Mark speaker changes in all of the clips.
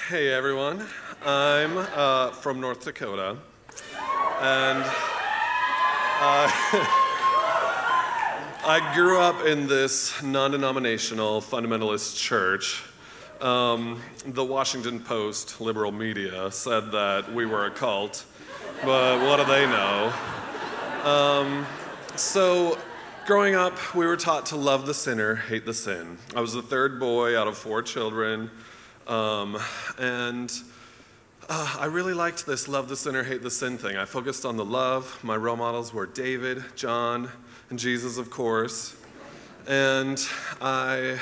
Speaker 1: Hey everyone, I'm from North Dakota, and I grew up in this non-denominational fundamentalist church. The Washington Post liberal media said that we were a cult, but what do they know? So growing up, we were taught to love the sinner, hate the sin. I was the third boy out of 4 children. I really liked this love the sinner, hate the sin thing. I focused on the love. My role models were David, John, and Jesus, of course. And I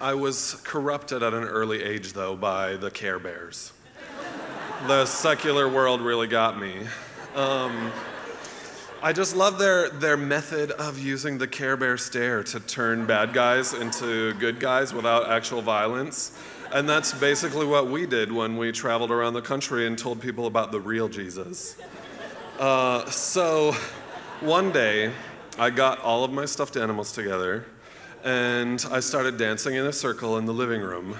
Speaker 1: was corrupted at an early age, though, by the Care Bears. The secular world really got me. I just love their method of using the Care Bear stare to turn bad guys into good guys without actual violence. And that's basically what we did when we traveled around the country and told people about the real Jesus. So one day, I got all of my stuffed animals together, and I started dancing in a circle in the living room,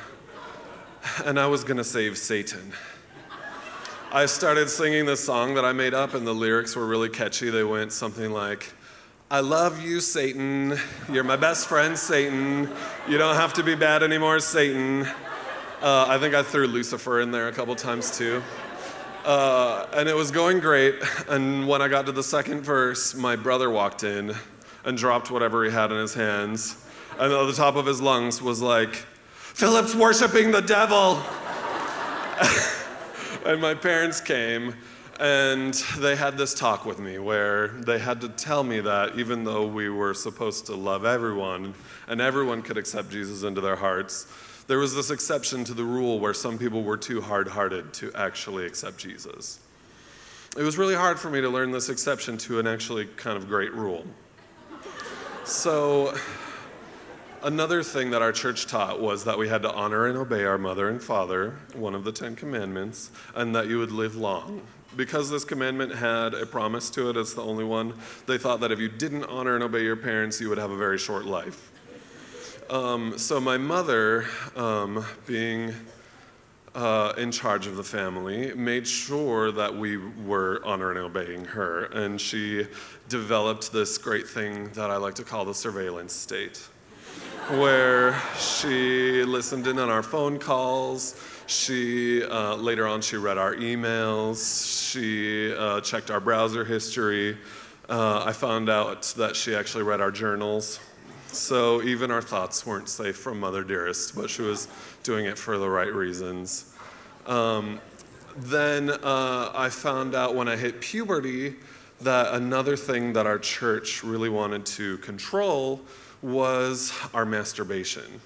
Speaker 1: and I was gonna save Satan. I started singing this song that I made up, and the lyrics were really catchy. They went something like, I love you, Satan. You're my best friend, Satan. You don't have to be bad anymore, Satan. I think I threw Lucifer in there a couple times too. And it was going great, and when I got to the second verse, my brother walked in and dropped whatever he had in his hands, and at the top of his lungs was like, Philip's worshiping the devil! And my parents came, and they had this talk with me where they had to tell me that even though we were supposed to love everyone, and everyone could accept Jesus into their hearts, there was this exception to the rule where some people were too hard-hearted to actually accept Jesus. It was really hard for me to learn this exception to an actually kind of great rule. So another thing that our church taught was that we had to honor and obey our mother and father, one of the 10 commandments, and that you would live long. Because this commandment had a promise to it, it's the only one, they thought that if you didn't honor and obey your parents, you would have a very short life. So my mother, being in charge of the family, made sure that we were honoring and obeying her, and she developed this great thing that I like to call the surveillance state, where she listened in on our phone calls, later on she read our emails, she checked our browser history. I found out that she actually read our journals. So even our thoughts weren't safe from Mother Dearest, but she was doing it for the right reasons. Then I found out when I hit puberty that another thing that our church really wanted to control was our masturbation.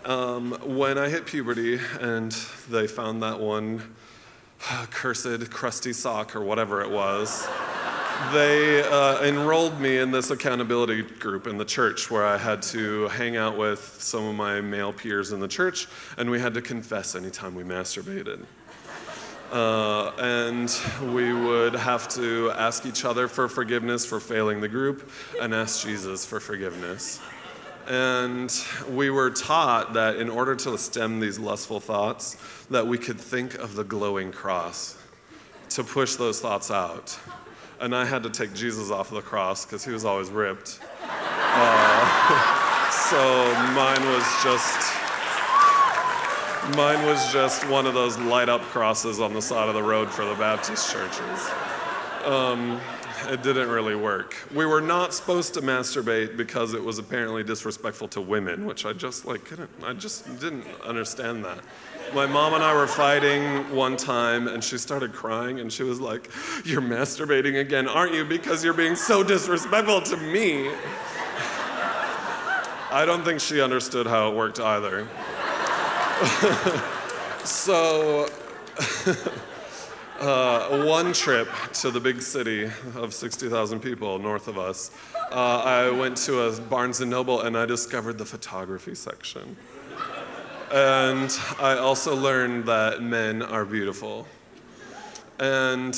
Speaker 1: When I hit puberty and they found that one cursed crusty sock or whatever it was, they enrolled me in this accountability group in the church where I had to hang out with some of my male peers in the church, and we had to confess anytime we masturbated. And we would have to ask each other for forgiveness for failing the group and ask Jesus for forgiveness. And we were taught that in order to stem these lustful thoughts, that we could think of the glowing cross to push those thoughts out. And I had to take Jesus off of the cross because he was always ripped. So mine was just one of those light-up crosses on the side of the road for the Baptist churches. It didn't really work. We were not supposed to masturbate because it was apparently disrespectful to women, which I just didn't understand that. My mom and I were fighting one time, and she started crying, and she was like, "You're masturbating again, aren't you? Because you're being so disrespectful to me." I don't think she understood how it worked either. So, one trip to the big city of 60,000 people north of us, I went to a Barnes & Noble, and I discovered the photography section. And I also learned that men are beautiful. And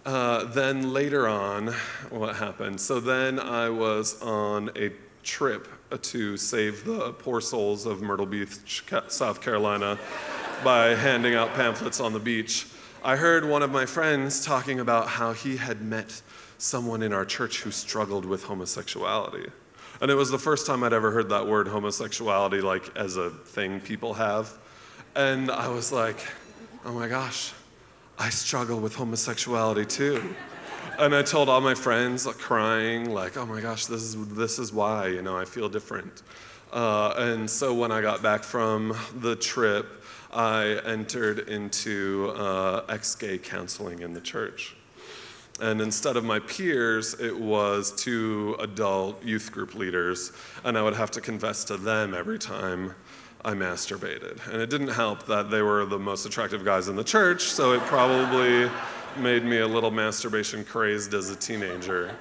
Speaker 1: then later on, what happened? So then I was on a trip to save the poor souls of Myrtle Beach, South Carolina, by handing out pamphlets on the beach, I heard one of my friends talking about how he had met someone in our church who struggled with homosexuality. And it was the first time I'd ever heard that word homosexuality like as a thing people have. And I was like, oh my gosh, I struggle with homosexuality too. And I told all my friends, like, crying, like, oh my gosh, this is why, you know, I feel different. And so when I got back from the trip, I entered into ex-gay counseling in the church. And instead of my peers, it was 2 adult youth group leaders, and I would have to confess to them every time I masturbated. And it didn't help that they were the most attractive guys in the church, so it probably made me a little masturbation crazed as a teenager.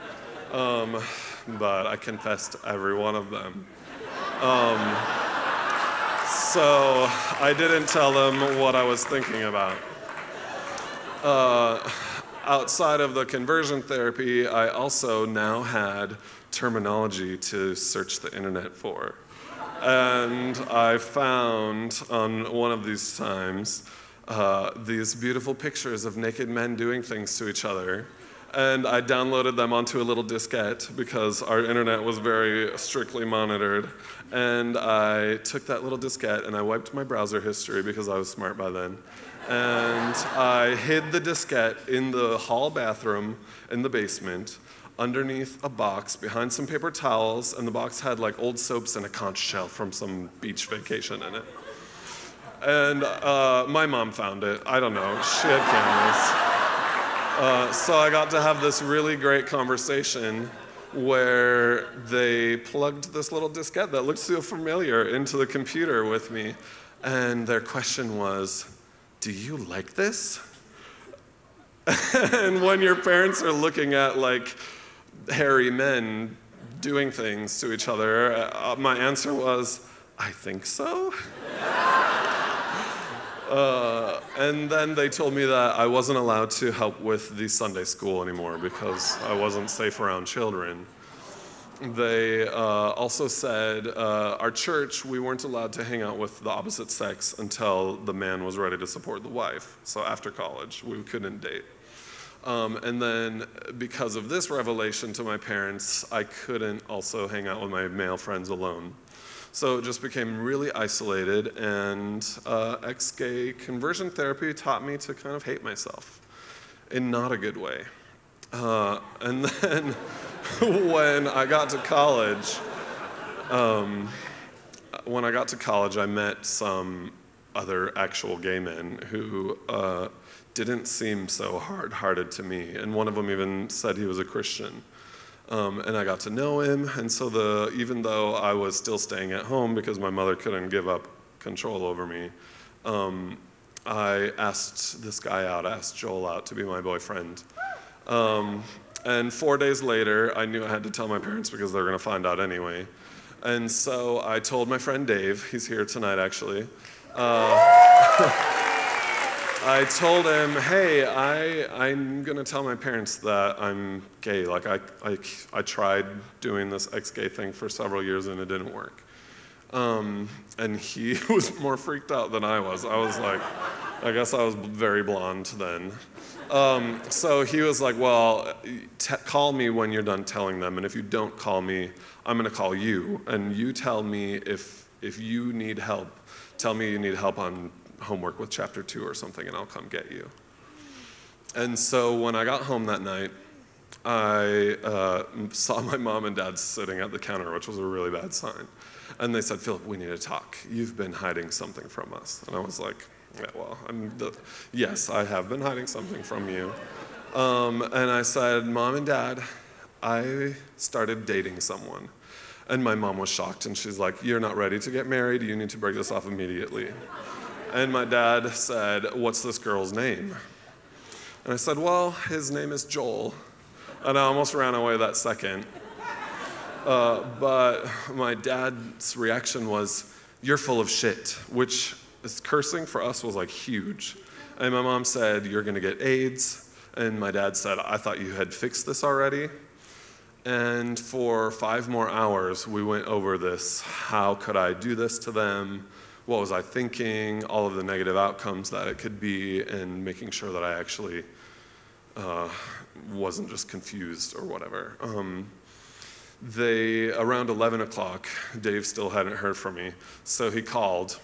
Speaker 1: But I confessed to every one of them. So I didn't tell them what I was thinking about. Outside of the conversion therapy, I also now had terminology to search the internet for. And I found on one of these times these beautiful pictures of naked men doing things to each other. And I downloaded them onto a little diskette because our internet was very strictly monitored. And I took that little diskette and I wiped my browser history because I was smart by then. And I hid the diskette in the hall bathroom in the basement underneath a box behind some paper towels, and the box had like old soaps and a conch shell from some beach vacation in it. And my mom found it. I don't know, she had cameras. So I got to have this really great conversation where they plugged this little diskette that looked so familiar into the computer with me. And their question was, do you like this? And when your parents are looking at like hairy men doing things to each other, my answer was, I think so. And then they told me that I wasn't allowed to help with the Sunday school anymore because I wasn't safe around children. They also said our church, we weren't allowed to hang out with the opposite sex until the man was ready to support the wife. So after college, we couldn't date. And then because of this revelation to my parents, I couldn't also hang out with my male friends alone. So it just became really isolated, and ex-gay conversion therapy taught me to kind of hate myself in not a good way. And then when I got to college, I met some other actual gay men who didn't seem so hard-hearted to me, and one of them even said he was a Christian. And I got to know him, and so even though I was still staying at home because my mother couldn't give up control over me, I asked this guy out, I asked Joel out to be my boyfriend. And 4 days later, I knew I had to tell my parents because they were going to find out anyway. And so I told my friend Dave, he's here tonight actually, I told him, hey, I'm going to tell my parents that I'm gay. Like, I tried doing this ex-gay thing for several years and it didn't work. And he was more freaked out than I was. I was like, I guess I was very blonde then. So he was like, well, call me when you're done telling them, and if you don't call me, I'm going to call you, and you tell me if you need help. Tell me you need help on homework with chapter 2 or something, and I'll come get you. And so when I got home that night, I saw my mom and dad sitting at the counter, which was a really bad sign. And they said, Philip, we need to talk. You've been hiding something from us. And I was like, yeah, well, yes, I have been hiding something from you. And I said, Mom and Dad, I started dating someone. And my mom was shocked, and she's like, you're not ready to get married. You need to break this off immediately. And my dad said, what's this girl's name? And I said, well, his name is Joel. And I almost ran away that second. But my dad's reaction was, you're full of shit, which is cursing for us was like huge. And my mom said, you're gonna get AIDS. And my dad said, I thought you had fixed this already. And for 5 more hours, we went over this. How could I do this to them? What was I thinking? All of the negative outcomes that it could be, and making sure that I actually wasn't just confused or whatever. Around 11 o'clock, Dave still hadn't heard from me, so he called.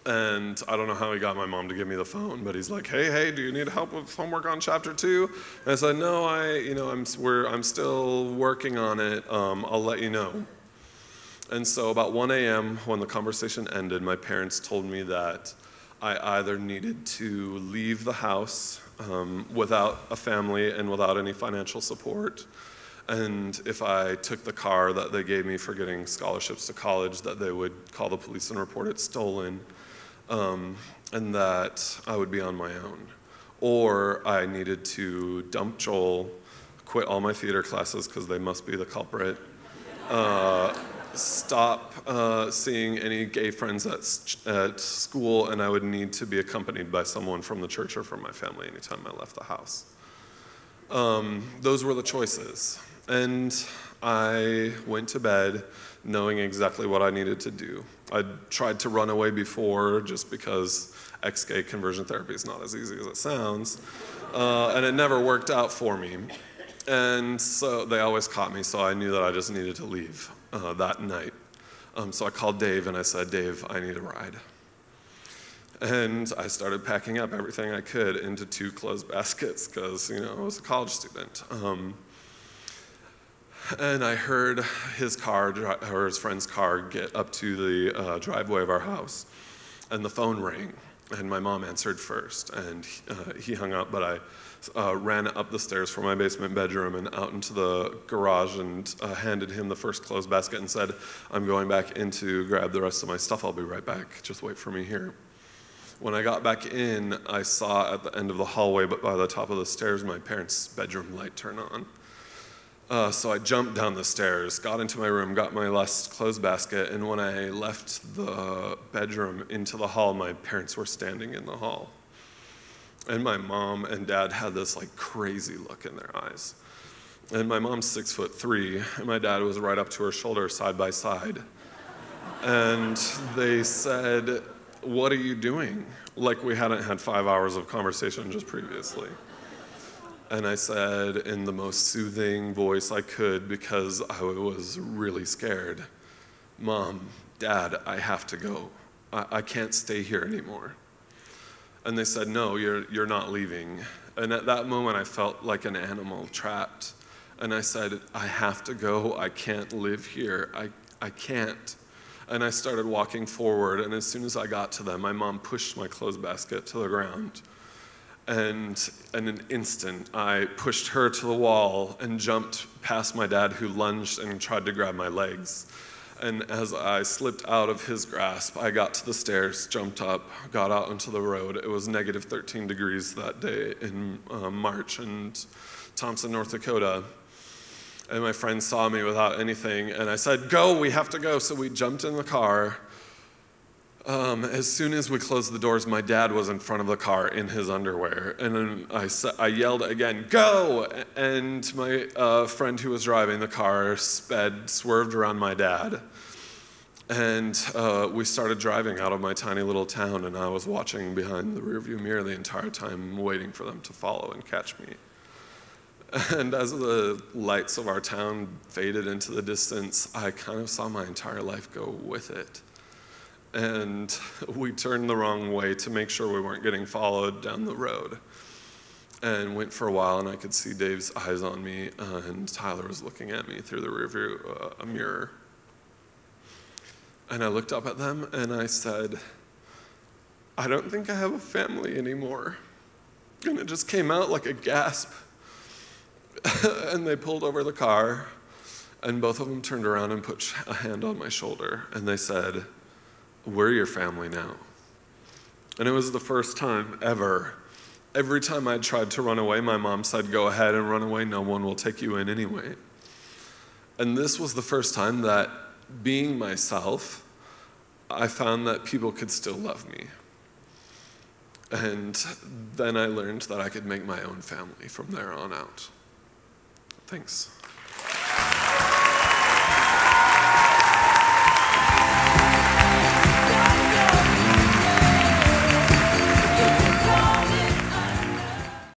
Speaker 1: And I don't know how he got my mom to give me the phone, but he's like, hey, do you need help with homework on chapter 2? And I said, no, I'm still working on it. I'll let you know. And so about 1 a.m. when the conversation ended, my parents told me that I either needed to leave the house without a family and without any financial support, and if I took the car that they gave me for getting scholarships to college, that they would call the police and report it stolen. And that I would be on my own. Or I needed to dump Joel, quit all my theater classes because they must be the culprit, stop seeing any gay friends at school, and I would need to be accompanied by someone from the church or from my family anytime I left the house. Those were the choices. And I went to bed knowing exactly what I needed to do. I tried to run away before just because ex-gay conversion therapy is not as easy as it sounds. And it never worked out for me. And so they always caught me, so I knew that I just needed to leave that night. So I called Dave and I said, Dave, I need a ride. And I started packing up everything I could into 2 clothes baskets because, I was a college student. And I heard his friend's car get up to the driveway of our house, and the phone rang, and my mom answered first, and he hung up, but I ran up the stairs from my basement bedroom and out into the garage and handed him the first clothes basket and said, I'm going back in to grab the rest of my stuff, I'll be right back, just wait for me here. When I got back in, I saw at the end of the hallway, but by the top of the stairs, my parents' bedroom light turn on. So I jumped down the stairs, got into my room, got my last clothes basket, and when I left the bedroom into the hall, my parents were standing in the hall. And my mom and dad had this crazy look in their eyes. And my mom's 6'3", and my dad was right up to her shoulder, side by side. And they said, what are you doing? Like we hadn't had 5 hours of conversation just previously. And I said in the most soothing voice I could, because I was really scared, Mom, Dad, I have to go. I can't stay here anymore. And they said, no, you're not leaving. And at that moment I felt like an animal trapped. And I said, I have to go, I can't live here, I can't. And I started walking forward, and as soon as I got to them, my mom pushed my clothes basket to the ground. And in an instant, I pushed her to the wall and jumped past my dad, who lunged and tried to grab my legs. And as I slipped out of his grasp, I got to the stairs, jumped up, got out onto the road. It was negative 13 degrees that day in March in Thompson, North Dakota. And my friend saw me without anything, and I said, go, we have to go. So we jumped in the car. As soon as we closed the doors, my dad was in front of the car in his underwear. And then I yelled again, go! And my friend who was driving the car swerved around my dad. And we started driving out of my tiny little town, and I was watching behind the rearview mirror the entire time, waiting for them to follow and catch me. And as the lights of our town faded into the distance, I kind of saw my entire life go with it. And we turned the wrong way to make sure we weren't getting followed down the road. And went for a while, and I could see Dave's eyes on me, and Tyler was looking at me through the rearview mirror. And I looked up at them, and I said, I don't think I have a family anymore. And it just came out like a gasp. And they pulled over the car, and both of them turned around and put a hand on my shoulder, and they said, we're your family now. And it was the first time ever. Every time I tried to run away, my mom said, go ahead and run away, no one will take you in anyway. And this was the first time that, being myself, I found that people could still love me. And then I learned that I could make my own family from there on out. Thanks.